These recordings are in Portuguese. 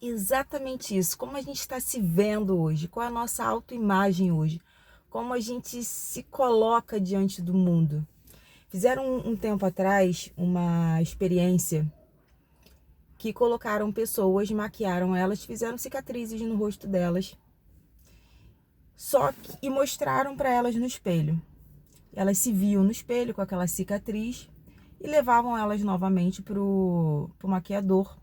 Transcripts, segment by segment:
Exatamente isso. Como a gente está se vendo hoje, qual é a nossa autoimagem hoje, como a gente se coloca diante do mundo. Fizeram um tempo atrás uma experiência que colocaram pessoas, maquiaram elas, fizeram cicatrizes no rosto delas, e mostraram para elas no espelho. Elas se viam no espelho com aquela cicatriz e levavam elas novamente pro maquiador.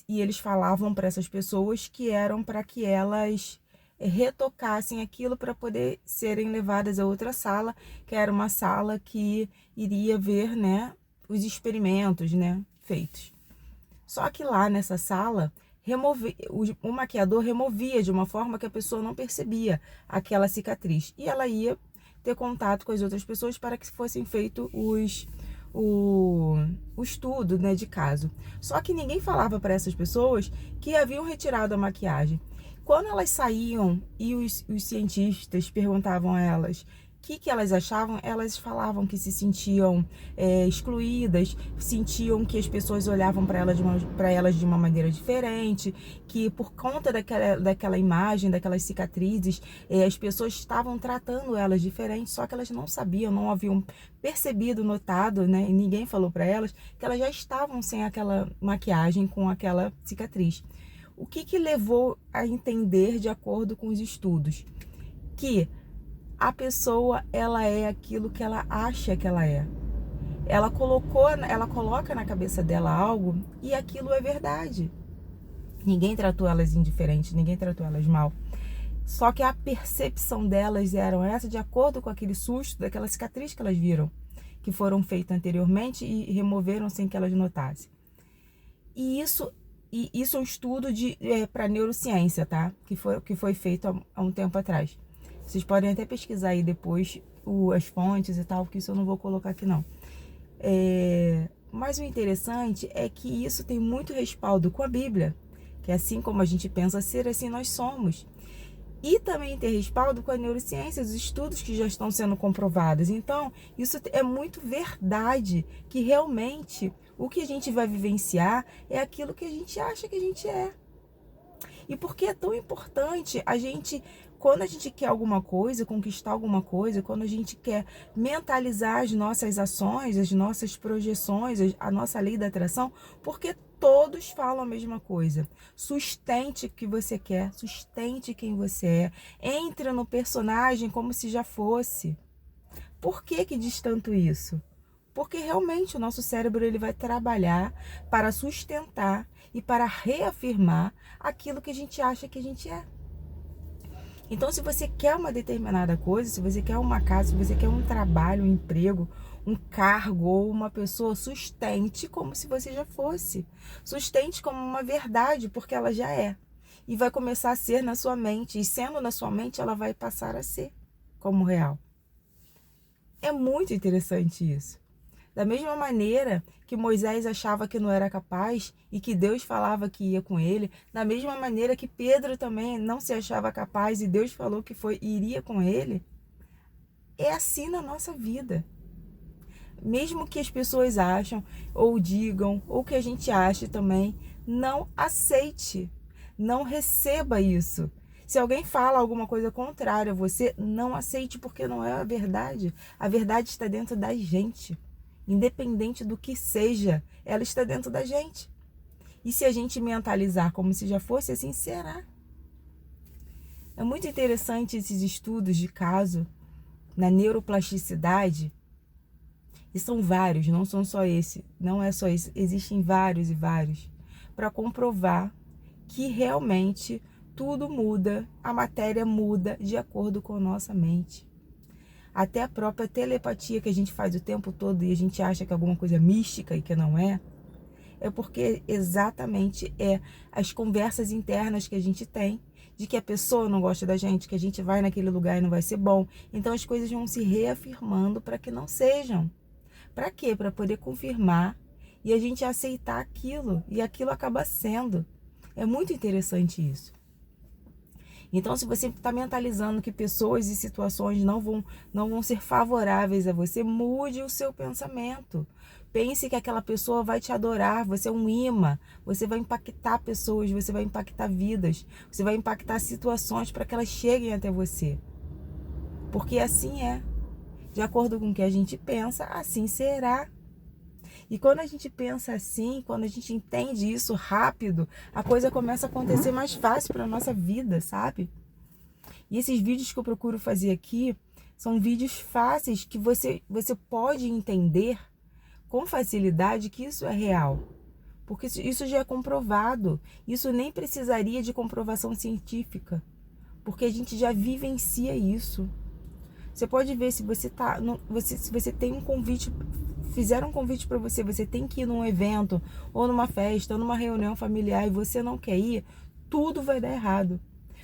E eles falavam para essas pessoas que eram para que elas retocassem aquilo para poder serem levadas a outra sala, que era uma sala que iria ver, né, os experimentos, né, feitos. Só que lá nessa sala, o maquiador removia de uma forma que a pessoa não percebia aquela cicatriz. E ela ia ter contato com as outras pessoas para que fossem feitos o estudo, né, de caso. Só que ninguém falava para essas pessoas que haviam retirado a maquiagem. Quando elas saíam e os cientistas perguntavam a elas que elas achavam, elas falavam que se sentiam excluídas, sentiam que as pessoas olhavam para elas de uma maneira diferente, que por conta daquela imagem, daquelas cicatrizes, as pessoas estavam tratando elas diferente, só que elas não sabiam, não haviam percebido, notado, né? E ninguém falou para elas que elas já estavam sem aquela maquiagem, com aquela cicatriz. O que levou a entender, de acordo com os estudos, que a pessoa, ela é aquilo que ela acha que ela é. Ela coloca na cabeça dela algo e aquilo é verdade. Ninguém tratou elas indiferente, ninguém tratou elas mal. Só que a percepção delas era essa de acordo com aquele susto, daquela cicatriz que elas viram, que foram feitas anteriormente e removeram sem que elas notassem. E isso é um estudo para neurociência, tá? Que foi feito há um tempo atrás. Vocês podem até pesquisar aí depois as fontes e tal, porque isso eu não vou colocar aqui não. Mas o interessante é que isso tem muito respaldo com a Bíblia, que assim como a gente pensa ser, assim nós somos. E também tem respaldo com a neurociência, os estudos que já estão sendo comprovados. Então, isso é muito verdade, que realmente o que a gente vai vivenciar é aquilo que a gente acha que a gente é. E por que é tão importante quando a gente quer alguma coisa, conquistar alguma coisa, quando a gente quer mentalizar as nossas ações, as nossas projeções, a nossa lei da atração, porque todos falam a mesma coisa. Sustente o que você quer, sustente quem você é, entre no personagem como se já fosse. Por que diz tanto isso? Porque realmente o nosso cérebro ele vai trabalhar para sustentar e para reafirmar aquilo que a gente acha que a gente é. Então, se você quer uma determinada coisa, se você quer uma casa, se você quer um trabalho, um emprego, um cargo ou uma pessoa, sustente como se você já fosse. Sustente como uma verdade, porque ela já é. E vai começar a ser na sua mente. E sendo na sua mente, ela vai passar a ser como real. É muito interessante isso. Da mesma maneira que Moisés achava que não era capaz e que Deus falava que ia com ele, da mesma maneira que Pedro também não se achava capaz e Deus falou que iria com ele, é assim na nossa vida. Mesmo que as pessoas acham ou digam, ou que a gente ache também, não aceite, não receba isso. Se alguém fala alguma coisa contrária a você, não aceite, porque não é a verdade. A verdade está dentro da gente. Independente do que seja, ela está dentro da gente. E se a gente mentalizar como se já fosse, assim será. É muito interessante esses estudos de caso na neuroplasticidade. E são vários, não são só esse. Não é só esse. Existem vários e vários. Para comprovar que realmente tudo muda, a matéria muda de acordo com a nossa mente. Até a própria telepatia que a gente faz o tempo todo e a gente acha que é alguma coisa mística e que não é, é porque exatamente as conversas internas que a gente tem, de que a pessoa não gosta da gente, que a gente vai naquele lugar e não vai ser bom. Então as coisas vão se reafirmando para que não sejam. Para quê? Para poder confirmar e a gente aceitar aquilo, e aquilo acaba sendo. É muito interessante isso. Então, se você está mentalizando que pessoas e situações não vão ser favoráveis a você, mude o seu pensamento. Pense que aquela pessoa vai te adorar, você é um imã, você vai impactar pessoas, você vai impactar vidas, você vai impactar situações para que elas cheguem até você. Porque assim é. De acordo com o que a gente pensa, assim será. E quando a gente pensa assim, quando a gente entende isso rápido, a coisa começa a acontecer mais fácil para nossa vida, sabe? E esses vídeos que eu procuro fazer aqui são vídeos fáceis que você pode entender com facilidade que isso é real. Porque isso já é comprovado. Isso nem precisaria de comprovação científica. Porque a gente já vivencia isso. Você pode ver se você tá, se você tem um convite, fizeram um convite para você, você tem que ir num evento, ou numa festa, ou numa reunião familiar e você não quer ir, tudo vai dar errado.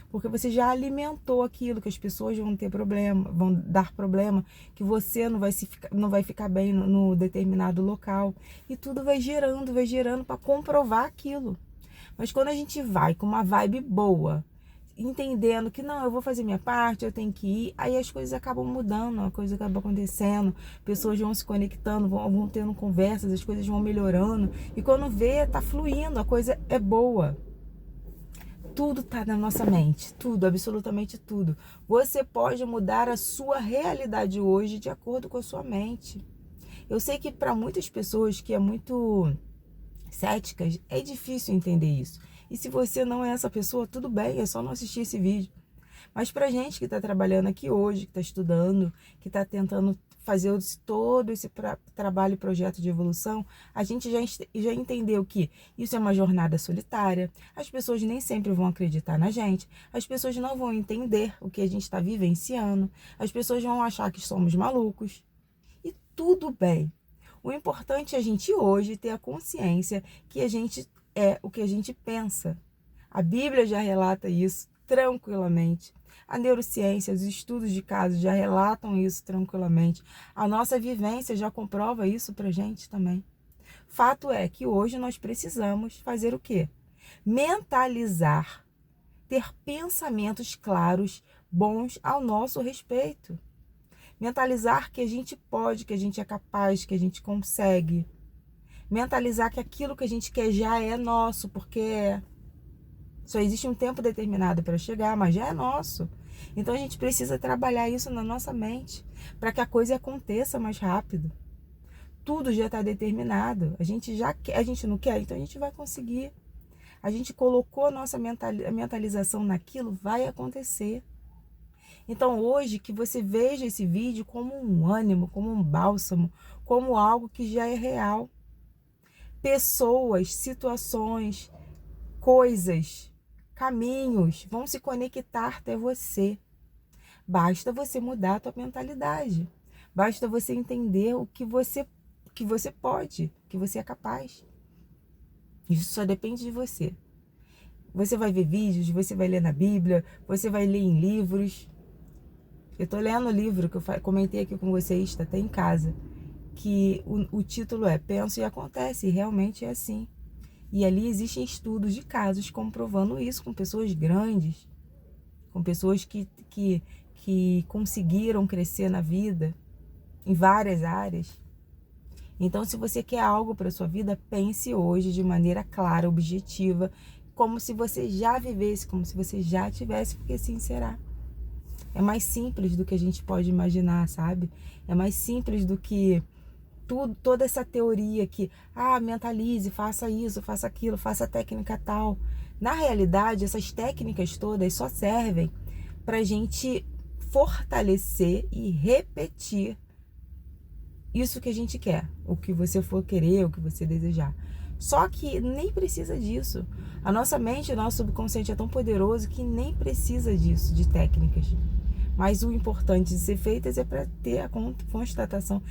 Porque você já alimentou aquilo, que as pessoas vão ter problema, vão dar problema, que você não vai ficar bem no determinado local. E tudo vai gerando para comprovar aquilo. Mas quando a gente vai com uma vibe boa, entendendo que não, eu vou fazer minha parte, eu tenho que ir, aí as coisas acabam mudando, a coisa acaba acontecendo, pessoas vão se conectando, vão tendo conversas, as coisas vão melhorando, e quando vê, tá fluindo, a coisa é boa. Tudo tá na nossa mente, tudo, absolutamente tudo. Você pode mudar a sua realidade hoje de acordo com a sua mente. Eu sei que para muitas pessoas que é muito céticas, é difícil entender isso. E se você não é essa pessoa, tudo bem, é só não assistir esse vídeo. Mas pra gente que está trabalhando aqui hoje, que está estudando, que está tentando fazer todo esse trabalho e projeto de evolução, a gente já entendeu que isso é uma jornada solitária, as pessoas nem sempre vão acreditar na gente, as pessoas não vão entender o que a gente está vivenciando, as pessoas vão achar que somos malucos. E tudo bem. O importante é a gente hoje ter a consciência que a gente é o que a gente pensa. A Bíblia já relata isso tranquilamente. A neurociência, os estudos de casos já relatam isso tranquilamente. A nossa vivência já comprova isso pra gente também. Fato é que hoje nós precisamos fazer o quê? Mentalizar, ter pensamentos claros, bons ao nosso respeito. Mentalizar que a gente pode, que a gente é capaz, que a gente consegue. Mentalizar que aquilo que a gente quer já é nosso, porque só existe um tempo determinado para chegar, mas já é nosso. Então a gente precisa trabalhar isso na nossa mente, para que a coisa aconteça mais rápido. Tudo já está determinado. A gente já quer, a gente não quer, então a gente vai conseguir. A gente colocou a nossa mentalização naquilo, vai acontecer. Então hoje que você veja esse vídeo como um ânimo, como um bálsamo, como algo que já é real. Pessoas, situações, coisas, caminhos vão se conectar até você. Basta você mudar a tua mentalidade. Basta você entender o que você pode, que você é capaz. Isso só depende de você. Você vai ver vídeos, você vai ler na Bíblia, você vai ler em livros. Eu tô lendo o livro que eu comentei aqui com vocês, está até em casa, que o título é Penso e Acontece, e realmente é assim. E ali existem estudos de casos comprovando isso com pessoas grandes, com pessoas que conseguiram crescer na vida, em várias áreas. Então, se você quer algo para sua vida, pense hoje de maneira clara, objetiva, como se você já vivesse, como se você já tivesse, porque assim será. É mais simples do que a gente pode imaginar, sabe? É mais simples do que toda essa teoria que, mentalize, faça isso, faça aquilo, faça a técnica tal. Na realidade, essas técnicas todas só servem para a gente fortalecer e repetir isso que a gente quer, o que você for querer, o que você desejar. Só que nem precisa disso. A nossa mente, o nosso subconsciente é tão poderoso que nem precisa disso, de técnicas. Mas o importante de ser feitas é para ter a constatação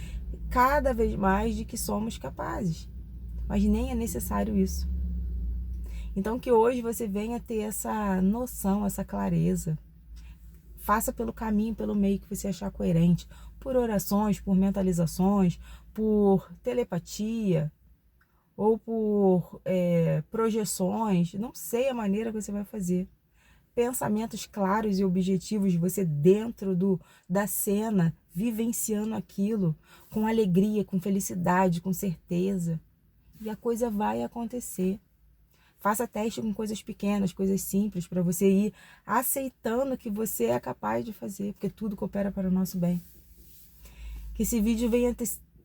cada vez mais de que somos capazes. Mas nem é necessário isso. Então que hoje você venha ter essa noção, essa clareza. Faça pelo caminho, pelo meio que você achar coerente. Por orações, por mentalizações, por telepatia ou por projeções. Não sei a maneira que você vai fazer. Pensamentos claros e objetivos de você dentro da cena, vivenciando aquilo com alegria, com felicidade, com certeza. E a coisa vai acontecer. Faça teste com coisas pequenas, coisas simples, para você ir aceitando que você é capaz de fazer, porque tudo coopera para o nosso bem. Que esse vídeo venha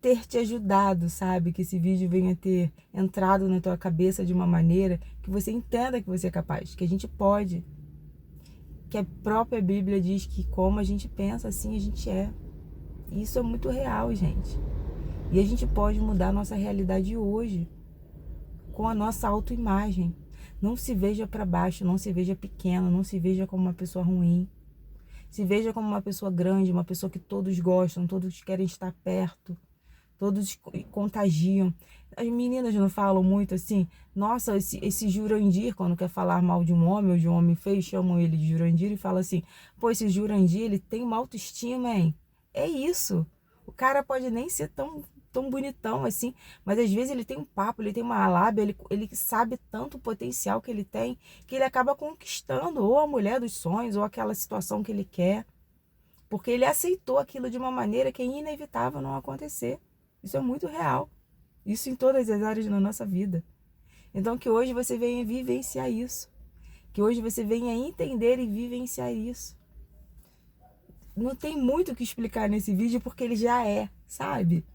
ter te ajudado, sabe? Que esse vídeo venha ter entrado na tua cabeça de uma maneira que você entenda que você é capaz, que a gente pode. Que a própria Bíblia diz que como a gente pensa, assim a gente é. E isso é muito real, gente. E a gente pode mudar a nossa realidade hoje, com a nossa autoimagem. Não se veja para baixo, não se veja pequeno, não se veja como uma pessoa ruim. Se veja como uma pessoa grande, uma pessoa que todos gostam, todos querem estar perto, todos contagiam. As meninas não falam muito assim, nossa, esse Jurandir, quando quer falar mal de um homem ou de um homem feio, chamam ele de Jurandir e falam assim, pô, esse Jurandir, ele tem uma autoestima, hein? É isso. O cara pode nem ser tão bonitão assim, mas às vezes ele tem um papo, ele tem uma lábia, ele sabe tanto o potencial que ele tem, que ele acaba conquistando ou a mulher dos sonhos, ou aquela situação que ele quer, porque ele aceitou aquilo de uma maneira que é inevitável não acontecer. Isso é muito real. Isso em todas as áreas da nossa vida. Então que hoje você venha vivenciar isso. Que hoje você venha entender e vivenciar isso. Não tem muito o que explicar nesse vídeo porque ele já é, sabe?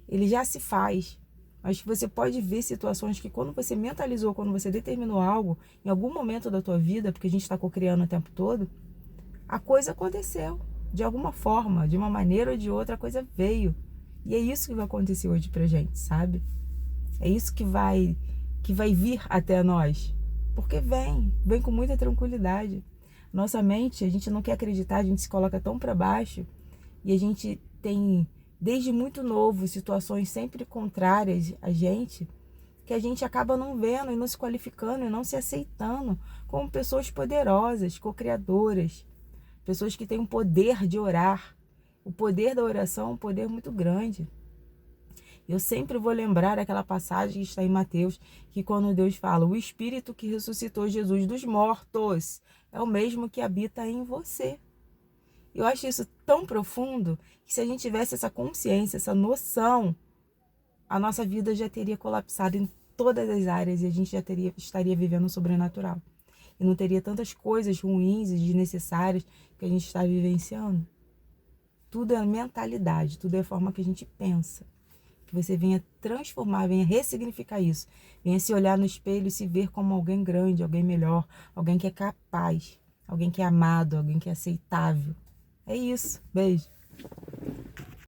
Ele já se faz. Mas você pode ver situações que quando você mentalizou, quando você determinou algo, em algum momento da tua vida, porque a gente está cocriando o tempo todo, a coisa aconteceu. De alguma forma, de uma maneira ou de outra, a coisa veio. E é isso que vai acontecer hoje pra gente, sabe? É isso que vai vir até nós. Porque vem com muita tranquilidade. Nossa mente, a gente não quer acreditar, a gente se coloca tão para baixo e a gente tem, desde muito novo, situações sempre contrárias a gente, que a gente acaba não vendo e não se qualificando e não se aceitando como pessoas poderosas, co-criadoras, pessoas que têm o poder de orar. O poder da oração é um poder muito grande. Eu sempre vou lembrar aquela passagem que está em Mateus, que quando Deus fala, o Espírito que ressuscitou Jesus dos mortos é o mesmo que habita em você. Eu acho isso tão profundo que se a gente tivesse essa consciência, essa noção, a nossa vida já teria colapsado em todas as áreas e a gente já estaria vivendo o sobrenatural. E não teria tantas coisas ruins e desnecessárias que a gente está vivenciando. Tudo é mentalidade, tudo é a forma que a gente pensa. Que você venha transformar, venha ressignificar isso. Venha se olhar no espelho e se ver como alguém grande, alguém melhor, alguém que é capaz, alguém que é amado, alguém que é aceitável. É isso. Beijo.